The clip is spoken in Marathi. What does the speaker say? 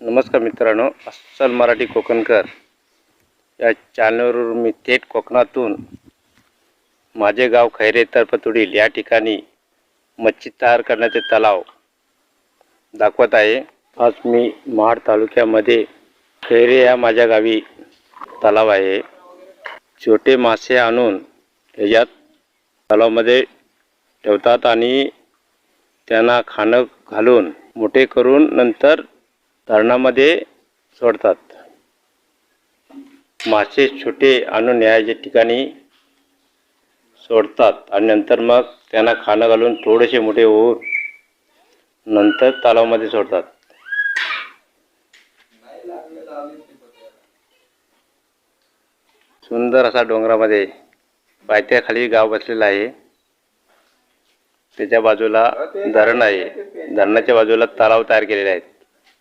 नमस्कार मित्रांनो, अस्सल मराठी कोकणकर या चॅनलवर मी थेट कोकणातून माझे गाव खैरे तरपतुडील या ठिकाणी मच्छी तयार करण्याचे तलाव दाखवत आहे। आज मी महाड तालुक्यामध्ये खैरे या माझ्या गावी तलाव आहे। छोटे मासे आणून यात तलावामध्ये ठेवतात आणि त्यांना खाणं घालून मोठे करून नंतर धरणामध्ये सोडतात। मासे छोटे आणून या ठिकाणी सोडतात आणि नंतर मग त्यांना खाणं घालून थोडेसे मोठे होऊन नंतर तलावामध्ये सोडतात। सुंदर असा डोंगरामध्ये पायथ्याखाली गाव बसलेला आहे। त्याच्या बाजूला धरण आहे, धरणाच्या बाजूला तलाव तयार केलेले आहेत।